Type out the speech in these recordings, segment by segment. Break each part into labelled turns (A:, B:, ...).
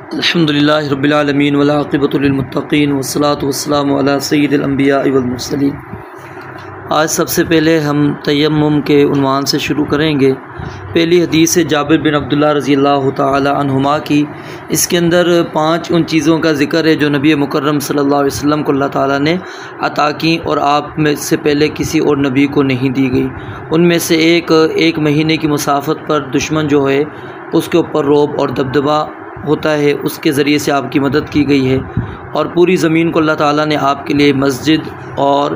A: अल्हम्दुलिल्लाहि रब्बिल आलमीन वल आक़िबतु लिल मुत्तक़ीन वस्सलातु वस्सलामु अला सय्यिदिल अंबिया वल मुरसलीन। आज सबसे पहले हम तयम्मुम के उन्वान से शुरू करेंगे। पहली हदीस है जाबिर बिन अब्दुल्लाह रज़ियल्लाहु ताला अन्हुमा की। इसके अंदर 5 उन चीज़ों का ज़िक्र है जो नबी मुकर्रम सल्लल्लाहु अलैहि वसल्लम को अल्लाह ताला ने अता की और आप में से पहले किसी और नबी को नहीं दी गई। उनमें से एक महीने की मुसाफत पर दुश्मन जो है उसके ऊपर रौब और दबदबा होता है, उसके ज़रिए से आपकी मदद की गई है और पूरी ज़मीन को अल्लाह ताला ने आपके लिए मस्जिद और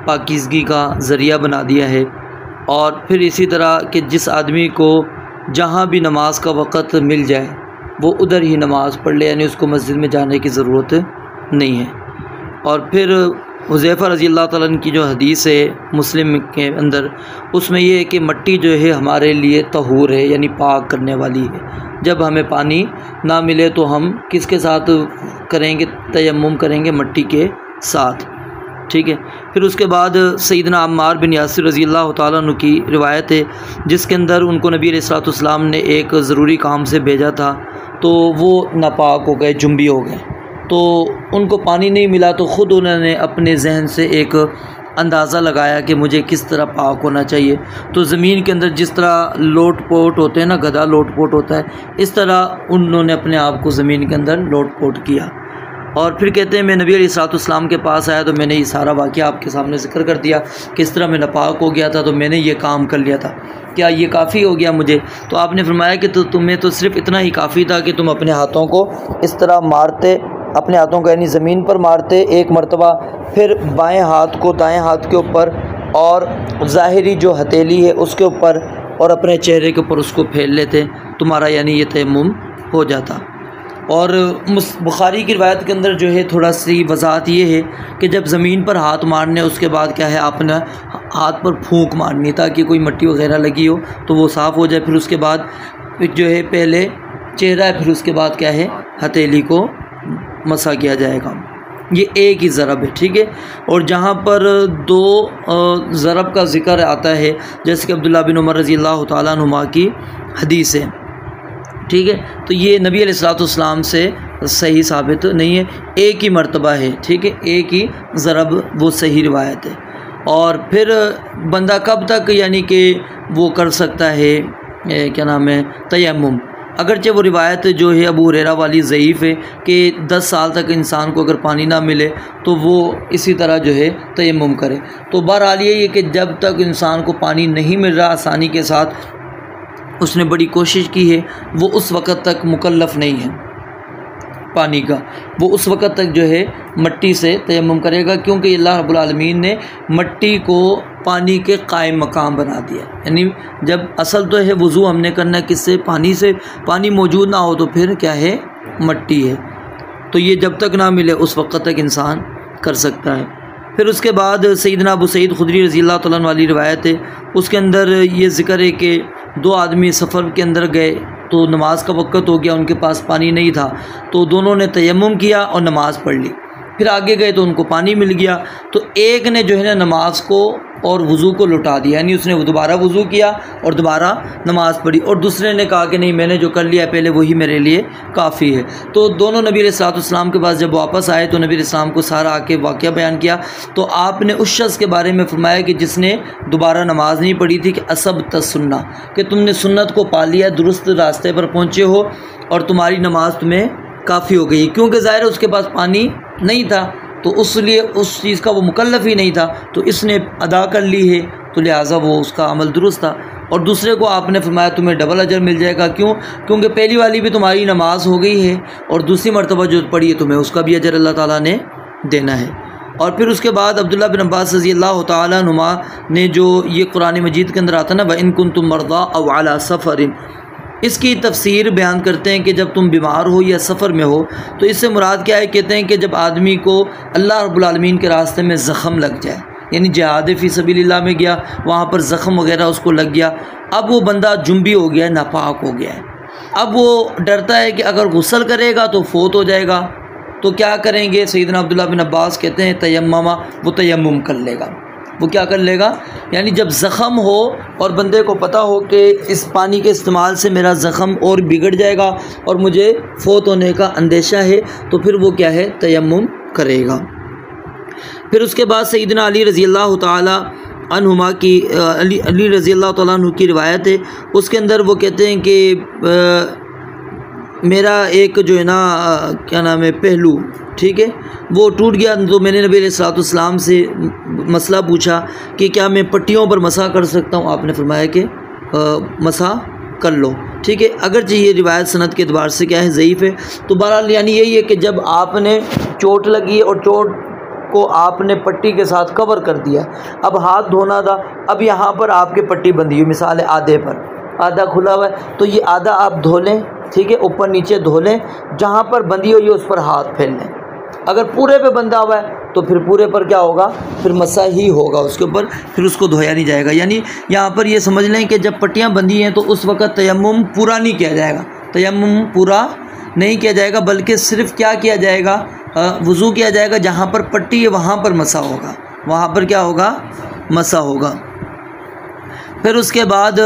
A: पाकीज़गी का ज़रिया बना दिया है। और फिर इसी तरह कि जिस आदमी को जहाँ भी नमाज का वक़्त मिल जाए वो उधर ही नमाज़ पढ़ ले, यानी उसको मस्जिद में जाने की ज़रूरत नहीं है। और फिर हुज़ैफ़ा रज़ियल्लाहु ताला अन्हु की जो हदीस है मुस्लिम के अंदर, उसमें ये है कि मट्टी जो है हमारे लिए तहूर है, यानी पाक करने वाली है। जब हमें पानी ना मिले तो हम किसके साथ करेंगे? तयम्मुम करेंगे, मट्टी के साथ। ठीक है। फिर उसके बाद सैयदना अम्मार बिन यासिर रज़ियल्लाहु ताला अन्हु की रिवायत है जिसके अंदर उनको नबी अलैहिस्सलातु वस्सलाम ने एक ज़रूरी काम से भेजा था, तो वो नापाक हो गए, जुम्बी हो गए, तो उनको पानी नहीं मिला। तो ख़ुद उन्होंने अपने जहन से एक अंदाज़ा लगाया कि मुझे किस तरह पाक होना चाहिए। तो ज़मीन के अंदर जिस तरह लोट पोट होते हैं ना, गधा लोट पोट होता है, इस तरह उन्होंने अपने आप को ज़मीन के अंदर लोट पोट किया। और फिर कहते हैं मैं नबी अलैहिस्सलातु वस्सलाम के पास आया तो मैंने ये सारा वाक़या आपके सामने ज़िक्र कर दिया, किस तरह मैं नापाक हो गया था, तो मैंने ये काम कर लिया था, क्या ये काफ़ी हो गया मुझे? तो आपने फरमाया कि तो तुम्हें तो सिर्फ़ इतना ही काफ़ी था कि तुम अपने हाथों को इस तरह मारते, अपने हाथों को यानी ज़मीन पर मारते एक मरतबा, फिर बाएं हाथ को दाएं हाथ के ऊपर और ज़ाहिरी जो हथेली है उसके ऊपर और अपने चेहरे के ऊपर उसको फेर लेते, तुम्हारा यानी ये तयम्मुम हो जाता। और बुखारी की रिवायत के अंदर जो है थोड़ा सी वजाहत ये है कि जब ज़मीन पर हाथ मारने उसके बाद क्या है, आपने हाथ पर फूंक मारनी ताकि कोई मिट्टी वगैरह लगी हो तो वो साफ़ हो जाए। फिर उसके बाद जो है पहले चेहरा है, फिर उसके बाद क्या है हथेली को मसा किया जाएगा। ये एक ही ज़रब है। ठीक है। और जहाँ पर 2 ज़रब का ज़िक्र आता है, जैसे कि अब्दुल्लाह बिन उमर रज़ियल्लाहु ताला अन्हुमा की हदीस है, ठीक है, तो ये नबी अलैहिस्सलातु वस्सलाम से सही साबित नहीं है, एक ही मर्तबा है। ठीक है, एक ही ज़रब वो सही रिवायत है। और फिर बंदा कब तक यानी कि वो कर सकता है, क्या नाम है, तयम्मुम? अगरचे वो रिवायत जो है अबू हुरैरा वाली ज़ईफ़ है कि 10 साल तक इंसान को अगर पानी ना मिले तो वो इसी तरह जो है तयम्मुम करे। तो बहरहाल ये है कि जब तक इंसान को पानी नहीं मिल रहा आसानी के साथ, उसने बड़ी कोशिश की है, वो उस वक़्त तक मुकल्लफ़ नहीं है पानी का, वो उस वक़्त तक जो है मट्टी से तयम्मुम करेगा, क्योंकि अल्लाह रब्बुल आलमीन ने मट्टी को पानी के कायम मकाम बना दिया। यानी जब असल तो है वज़ू हमने करना किससे? पानी से। पानी मौजूद ना हो तो फिर क्या है? मट्टी है। तो ये जब तक ना मिले उस वक़्त तक इंसान कर सकता है। फिर उसके बाद सैयदना अबू सईद खुदरी रज़ियल्लाहु ताला अन्हु वाली रिवायत है, उसके अंदर ये ज़िक्र है कि 2 आदमी सफ़र के अंदर गए तो नमाज का वक़्त हो गया, उनके पास पानी नहीं था, तो दोनों ने तयम्मुम किया और नमाज़ पढ़ ली। फिर आगे गए तो उनको पानी मिल गया, तो एक ने जो है ना नमाज को और वज़ू को लुटा दिया, यानी उसने दोबारा वज़ू किया और दोबारा नमाज़ पढ़ी, और दूसरे ने कहा कि नहीं, मैंने जो कर लिया पहले वही मेरे लिए काफ़ी है। तो दोनों नबी अलैहिस्सलातु वस्सलाम के पास जब वापस आए तो नबी अलैहिस्सलाम को सारा आके वाक़या बयान किया। तो आपने उस शख्स के बारे में फरमाया कि जिसने दोबारा नमाज नहीं पढ़ी थी कि असब्त सुन्ना, कि तुमने सुन्नत को पा लिया, दुरुस्त रास्ते पर पहुँचे हो और तुम्हारी नमाज तुम्हें काफ़ी हो गई, क्योंकि ज़ाहिर है उसके पास पानी नहीं था, तो उसलिए उस चीज़ का वो मुकल्लफ़ ही नहीं था, तो इसने अदा कर ली है, तो लिहाजा वो उसका अमल दुरुस्त था। और दूसरे को आपने फरमाया तुम्हें डबल अजर मिल जाएगा, क्यों? क्योंकि पहली वाली भी तुम्हारी नमाज हो गई है और दूसरी मरतबा जो पढ़ी है तुम्हें उसका भी अजर अल्लाह ताला ने देना है। और फिर उसके बाद अब्दुल्लाह बिन अब्बास रज़ियल्लाहु ताला अन्हुमा ने जो ये कुरान मजीद के अंदर आता ना, व इन कुंतुम मर्दा औ अला सफ़रिन, इसकी तफसीर बयान करते हैं कि जब तुम बीमार हो या सफ़र में हो तो इससे मुराद क्या है? कहते हैं कि जब आदमी को अल्लाह रब्बुल आलमीन के रास्ते में ज़ख़म लग जाए, यानी जिहाद फ़ी सबीलिल्लाह में गया, वहाँ पर ज़ख़म वगैरह उसको लग गया, अब वो बंदा जुम्बी हो गया है, नापाक हो गया है, अब वो डरता है कि अगर गुस्ल करेगा तो फ़ौत हो जाएगा, तो क्या करेंगे? सैयदना अब्दुल्लाह बिन अब्बास कहते हैं तयम्ममा, वो तयम्मुम कर लेगा। वो क्या कर लेगा, यानी जब ज़ख़म हो और बंदे को पता हो कि इस पानी के इस्तेमाल से मेरा ज़ख़म और बिगड़ जाएगा और मुझे फ़ौत होने का अंदेशा है, तो फिर वो क्या है, तयम्मुम करेगा। फिर उसके बाद सैयदना अली रज़ी अल्लाह ताला अन्हुमा की अली रज़ी अल्लाह ताला अन्हु की रिवायत है, उसके अंदर वो कहते हैं कि मेरा एक जो है ना क्या नाम है, पहलू, ठीक है, वो टूट गया। तो मैंने नबी अलैहिस्सलाम से मसला पूछा कि क्या मैं पट्टियों पर मसा कर सकता हूँ। आपने फरमाया कि मसा कर लो, ठीक है। अगर ये रिवायत सनद के अतबार से क्या है, ज़ईफ़ है। तो बहरहाल यानी यही है कि जब आपने चोट लगी है और चोट को आपने पट्टी के साथ कवर कर दिया, अब हाथ धोना था, अब यहाँ पर आपके पट्टी बंधी हुई, मिसाल है आधे पर, आधा खुला हुआ है, तो ये आधा आप धो लें, ठीक है, ऊपर नीचे धो लें, जहाँ पर बंधी हुई है उस पर हाथ फैल लें। अगर पूरे पे बंधा हुआ है तो फिर पूरे पर क्या होगा, फिर मसा ही होगा उसके ऊपर, फिर उसको धोया नहीं जाएगा। यानी यहाँ पर ये समझ लें कि जब पट्टियाँ बंधी हैं तो उस वक़्त तयम्मुम पूरा नहीं किया जाएगा, तयम्मुम पूरा नहीं किया जाएगा, बल्कि सिर्फ़ क्या किया जाएगा, वज़ू किया जाएगा। जहाँ पर पट्टी है वहाँ पर मसा होगा, वहाँ पर क्या होगा, मसा होगा। फिर उसके बाद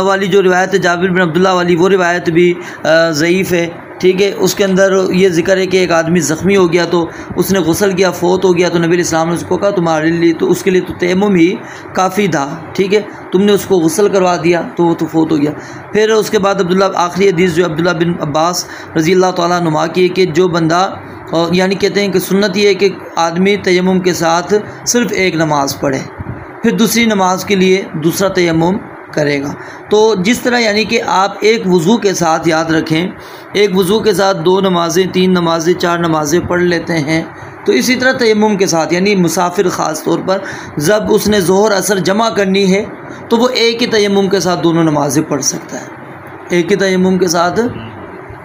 A: वाली जो रिवायत है जाबिर बिन अब्दुल्लाह वाली, वो रिवायत भी ज़ईफ़ है, ठीक है। उसके अंदर ये ज़िक्र है कि एक आदमी ज़ख्मी हो गया तो उसने गुस्ल किया, फ़ौत हो गया, तो नबी इस्लाम ने उसको कहा तुम्हारे लिए तो उसके लिए तो तयम्मुम ही काफ़ी था, ठीक है, तुमने उसको गुस्ल करवा दिया तो वो तो फ़ौत हो गया। फिर उसके बाद अब्दुल्ला, आखिरी हदीस जो अब्दुल्ला बिन अब्बास रज़ी अल्लाह तआला अन्हुमा की, कि जो बंदा यानी कहते हैं कि सुन्नत ये है कि आदमी तयम्मुम के साथ सिर्फ़ एक नमाज़ पढ़े, फिर दूसरी नमाज के लिए दूसरा तयम्मुम करेगा। तो जिस तरह यानी कि आप एक वज़ू के साथ, याद रखें, एक वज़ू के साथ 2 नमाज़ें, 3 नमाज़ें, 4 नमाज़ें पढ़ लेते हैं, तो इसी तरह तयम्मुम के साथ, यानी मुसाफिर ख़ास तौर पर जब उसने ज़ोहर असर जमा करनी है तो वो एक ही तयम्मुम के साथ दोनों नमाज़ें पढ़ सकता है, एक ही तयम्मुम के साथ।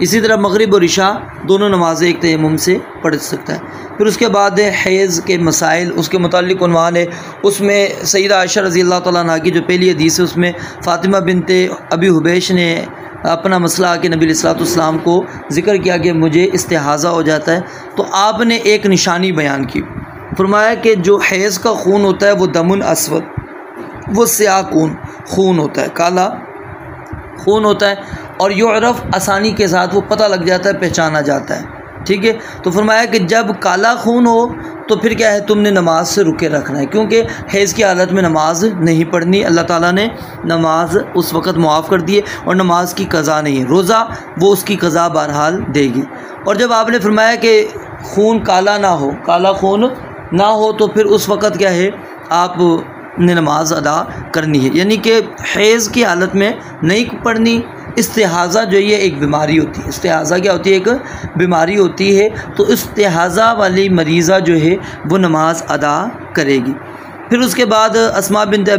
A: इसी तरह मगरिब और इशा दोनों नमाज़ें एक तयम्मुम से पढ़ सकता है। फिर उसके बाद हैज़ के मसाइल, उसके मुताल्लिक़ उन्वान है, उसमें सैयदा आयशा रज़ी अल्लाह तआला अन्हा की जो पहली हदीस है उसमें फ़ातिमा बिनते अबी हुबैश ने अपना मसला आके नबी अलैहिस्सलाम को ज़िक्र किया कि मुझे इस्तिहाज़ा हो जाता है, तो आपने एक निशानी बयान की, फरमाया कि जो हैज़ का खून होता है वो दमुन अस्वद, वो स्याह खून होता है, काला खून होता है, और युरफ़ आसानी के साथ वो पता लग जाता है, पहचाना जाता है, ठीक है। तो फरमाया कि जब काला खून हो तो फिर क्या है, तुमने नमाज से रुके रखना है, क्योंकि हैज़ की हालत में नमाज नहीं पढ़नी। अल्लाह ताला ने नमाज उस वक़्त मुआफ़ कर दी है और नमाज की क़ज़ा नहीं है, रोज़ा वो उसकी क़ज़ा बहरहाल देगी। और जब आपने फरमाया कि खून काला ना हो, काला खून ना हो, तो फिर उस वक़्त क्या है, आपने नमाज अदा करनी है, यानी कि हैज़ की हालत में नहीं पढ़नी। इस्तिहाज़ा जो ये एक बीमारी होती है, इस्तिहाज़ा क्या होती है, एक बीमारी होती है, तो इस्तिहाज़ा वाली मरीज़ा जो है वो नमाज अदा करेगी। फिर उसके बाद अस्मा बिनत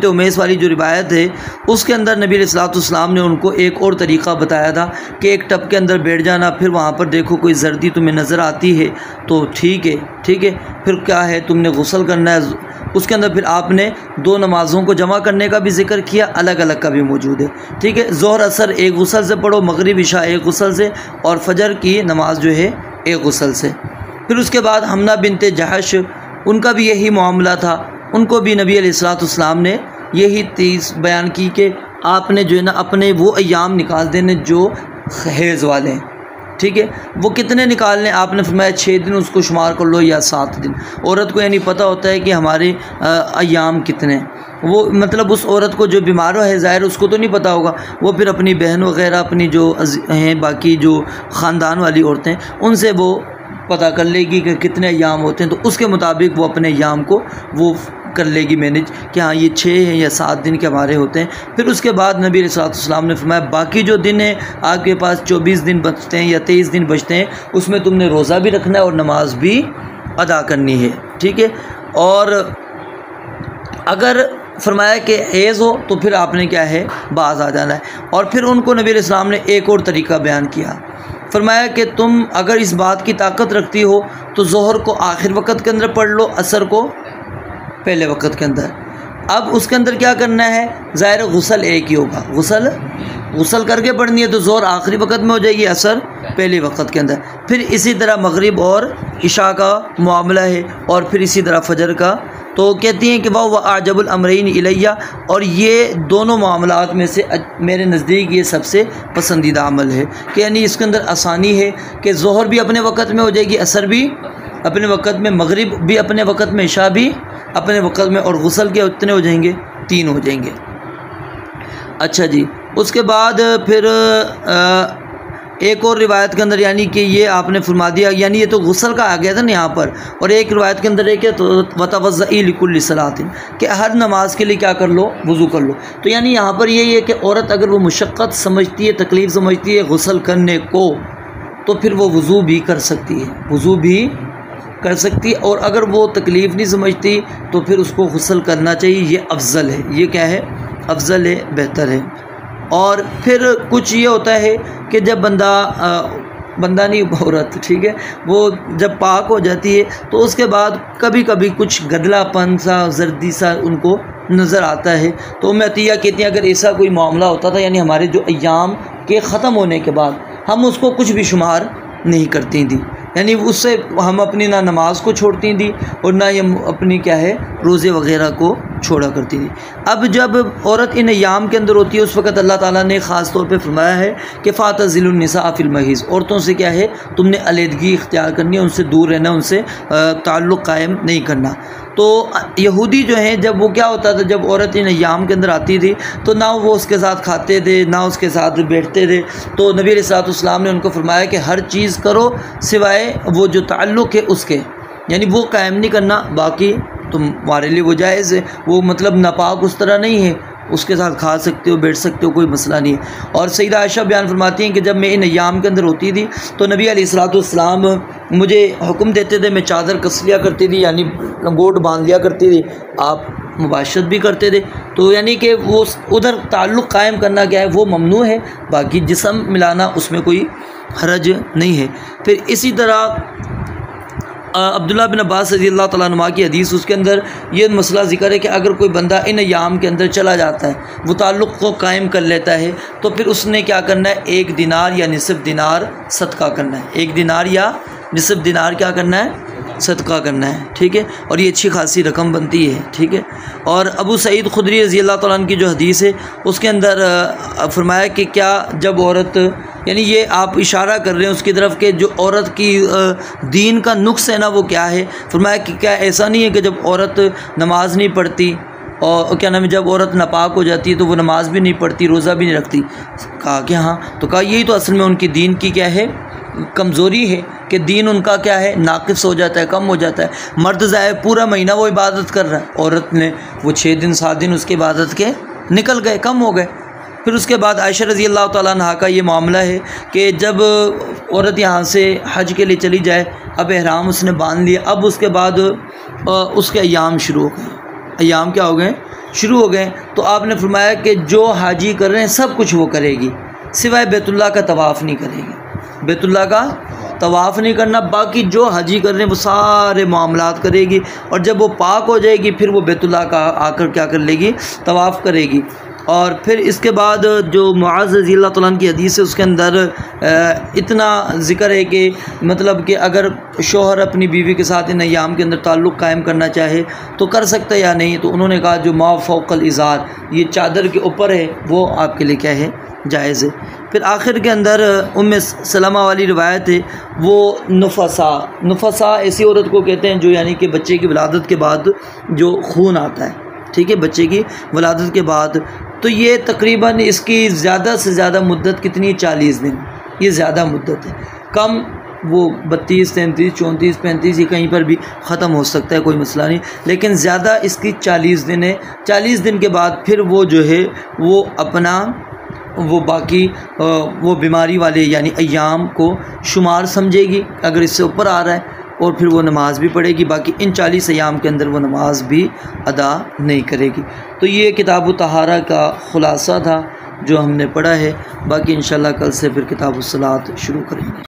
A: उमैस वाली जो रिवायत है उसके अंदर नबी अलैहिस्सलाम ने उनको एक और तरीक़ा बताया था कि एक टब के अंदर बैठ जाना, फिर वहाँ पर देखो कोई जर्दी तुम्हें नज़र आती है तो ठीक है, फिर क्या है, तुमने गुस्ल करना है। उसके अंदर फिर आपने 2 नमाज़ों को जमा करने का भी जिक्र किया, अलग अलग का भी मौजूद है, ठीक है। ज़ोहर असर एक गुस्ल से पढ़ो, मगरिब इशा एक गुस्ल से, और फजर की नमाज जो है एक गुस्ल से। फिर उसके बाद हमना बिनते जहश, उनका भी यही मामला था, उनको भी नबी अलैहिस्सलाम ने यही चीज़ बयान की कि आपने जो है ना अपने वो अय्याम निकाल देने जो हैज़ वाले हैं, ठीक है। वो कितने निकालने, आपने फरमाया 6 दिन उसको शुमार कर लो या 7 दिन। औरत को यानी पता होता है कि हमारे अय्याम कितने, वो मतलब उस औरत को जो बीमार है ज़ाहिर उसको तो नहीं पता होगा, वो फिर अपनी बहन वगैरह, अपनी जो हैं बाकी जो ख़ानदान वाली औरतें, उनसे वो पता कर लेगी कि कितने अय्याम होते हैं, तो उसके मुताबिक वो अपने अय्याम को वो कर लेगी मैनेज कि हाँ ये 6 हैं या 7 दिन के हमारे होते हैं। फिर उसके बाद नबी अलैहिस्सलाम ने फरमाया बाकी जो दिन है आपके पास 24 दिन बचते हैं या 23 दिन बचते हैं, उसमें तुमने रोज़ा भी रखना है और नमाज भी अदा करनी है, ठीक है। और अगर फरमाया कि हैज़ हो तो फिर आपने क्या है, बाज आ जाना है। और फिर उनको नबी अलैहिस्सलाम ने एक और तरीका बयान किया, फरमाया कि तुम अगर इस बात की ताकत रखती हो तो ज़ोहर को आखिर वक़्त के अंदर पढ़ लो, असर को पहले वक़्त के अंदर। अब उसके अंदर क्या करना है, ज़ाहिर गुस्ल एक ही होगा, गुस्ल गुस्ल करके पढ़नी है तो ज़ोहर आखिरी वक्त में हो जाएगी, असर पहले वक्त के अंदर। फिर इसी तरह मगरिब और इशा का मामला है, और फिर इसी तरह फजर का। तो कहती हैं कि वह आजबुल अमरैन इलैया, और ये दोनों मामलात में से मेरे नज़दीक ये सबसे पसंदीदा अमल है कि यानी इसके अंदर आसानी है कि ज़ोहर भी अपने वक्त में हो जाएगी, असर भी अपने वक्त में, मगरिब भी अपने वक्त में, इशा भी अपने वक्त में, और गुस्ल के उतने हो जाएंगे, 3 हो जाएंगे। अच्छा जी, उसके बाद फिर एक और रिवायत के अंदर यानी कि ये आपने फरमा दिया, यानी ये तो गुस्ल का आ गया था ना यहाँ पर, और एक रिवायत के अंदर एक है तो वतवज़्ज़ई लिकुल्लि सलातिन, कि हर नमाज के लिए क्या कर लो, वज़ू कर लो। तो यानी यहाँ पर यही है कि औरत अगर वो मुशक्क़त समझती है, तकलीफ़ समझती है गुस्ल करने को, तो फिर वो वज़ू भी कर सकती है, वज़ू भी कर सकती है। और अगर वो तकलीफ़ नहीं समझती तो फिर उसको गुस्ल करना चाहिए, ये अफजल है, ये क्या है, अफजल है, बेहतर है। और फिर कुछ ये होता है कि जब बंदा नहीं, औरत, ठीक है, वो जब पाक हो जाती है तो उसके बाद कभी कभी कुछ गदलापन सा, जर्दी सा उनको नज़र आता है। तो मैं अतिया कहती हैं अगर ऐसा कोई मामला होता था, यानी हमारे जो अय्याम के ख़त्म होने के बाद हम उसको कुछ भी शुमार नहीं करती थी, यानी उससे हम अपनी ना नमाज को छोड़ती थी और ना ये अपनी क्या है रोज़े वग़ैरह को छोड़ा करती थी। अब जब औरत इन अय्याम के अंदर होती है उस वक़्त अल्लाह ताला ने ख़ास तौर पे फरमाया है कि फ़ातज़िलुन निसा फ़िल महीज़, औरतों से क्या है तुमने अलहदगी इख्तियार करनी है, उनसे दूर रहना, उनसे ताल्लुक़ कायम नहीं करना। तो यहूदी जो हैं, जब वो क्या होता था, जब औरत इन अय्याम के अंदर आती थी तो ना वो उसके साथ खाते थे, ना उसके साथ बैठते थे। तो नबी अलैहिस्सलाम ने उनको फरमाया कि हर चीज़ करो सिवाय वो जो ताल्लुक़ है उसके, यानी वो कायम नहीं करना, बाकी तुम्हारे लिए वो जायज़ है, वो मतलब नापाक उस तरह नहीं है, उसके साथ खा सकते हो, बैठ सकते हो, कोई मसला नहीं है। और सईदा आयशा बयान फरमाती हैं कि जब मैं इन अय्याम के अंदर होती थी तो नबी अलैहिस्सलाम मुझे हुक्म देते थे, मैं चादर कस लिया करती थी, यानी लंगोट बांध लिया करती थी, आप मुबाशरत भी करते थे। तो यानी कि वो उधर ताल्लुक़ कायम करना क्या है वो ममनू है, बाकी जिस्म मिलाना उसमें कोई हरज नहीं है। फिर इसी तरह अब्दुल्ला बिन अब्बास रज़ियल्लाहु तआला अन्हुमा की हदीस, उसके अंदर ये मसला ज़िक्र है कि अगर कोई बंदा इन अय्याम के अंदर चला जाता है, वो ताल्लुक़ को कायम कर लेता है, तो फिर उसने क्या करना है, 1 दिनार या निसफ़ दिनार सदका करना है, 1 दिनार या निसफ़ दिनार क्या करना है, सदका करना है, ठीक है। और ये अच्छी खासी रकम बनती है, ठीक है। और अबू सईद खुदरी रज़ियल्लाहु तआला अन्हु की जो हदीस है उसके अंदर फरमाया कि क्या जब औरत, यानी ये आप इशारा कर रहे हैं उसकी तरफ कि जो औरत की दीन का नुक्स है ना वो क्या है, फरमाया कि क्या ऐसा नहीं है कि जब औरत नमाज नहीं पढ़ती और क्या नाम है, जब औरत नापाक हो जाती है तो वो नमाज भी नहीं पढ़ती, रोज़ा भी नहीं रखती। कहा कि हाँ, तो कहा यही तो असल में उनकी दीन की क्या है, कमज़ोरी है कि दीन उनका क्या है, नाक़िस हो जाता है, कम हो जाता है। मर्द ज़ाहिर पूरा महीना वो इबादत कर रहा है, औरत ने वो 6 दिन 7 दिन उसके इबादत के निकल गए, कम हो गए। फिर उसके बाद आयशा रज़ियल्लाहु तआला अन्हा का ये मामला है कि जब औरत यहाँ से हज के लिए चली जाए, अब एहराम उसने बांध लिया, अब उसके बाद उसके अय्याम शुरू हो गए, अय्याम क्या हो गए, शुरू हो गए। तो आपने फरमाया कि जो हाजी कर रहे हैं सब कुछ वो करेगी, सिवाय बैतुल्लाह का तवाफ़ नहीं करेगी, बैतुल्लाह का तवाफ़ नहीं करना, बाकी जो हाजी कर रहे हैं वो सारे मामलात करेगी। और जब वो पाक हो जाएगी फिर वो बैतुल्लाह का आकर क्या कर लेगी, तवाफ़ करेगी। और फिर इसके बाद जो मुआज़ रज़ियल्लाहु तआला अन्हु की हदीस है उसके अंदर इतना ज़िक्र है कि मतलब कि अगर शोहर अपनी बीवी के साथ इन अय्याम के अंदर ताल्लुक़ कायम करना चाहे तो कर सकता है या नहीं, तो उन्होंने कहा जो मा फ़ौक़ल इज़ार, ये चादर के ऊपर है, वो आपके लिए क्या है, जायज़ है। फिर आखिर के अंदर उम्मे सलमा वाली रिवायत है, वो नुफ़सा ऐसी औरत को कहते हैं जो यानी कि बच्चे की विलादत के बाद जो खून आता है, ठीक है, बच्चे की विलादत के बाद। तो ये तकरीबन इसकी ज़्यादा से ज़्यादा मुद्दत कितनी है, 40 दिन, ये ज़्यादा मुद्दत है। कम वो 32, 33, 34, 35 ये कहीं पर भी ख़त्म हो सकता है, कोई मसला नहीं, लेकिन ज़्यादा इसकी 40 दिन है। 40 दिन के बाद फिर वो जो है वो अपना वो बाकी वो बीमारी वाले यानी अय्याम को शुमार समझेगी अगर इससे ऊपर आ रहा है, और फिर वो नमाज भी पढ़ेगी, बाकी इन 40 अय्याम के अंदर वो नमाज भी अदा नहीं करेगी। तो ये किताब तहारा का ख़ुलासा था जो हमने पढ़ा है। बाकी इंशाल्लाह कल से फिर किताब सलात शुरू करेंगे।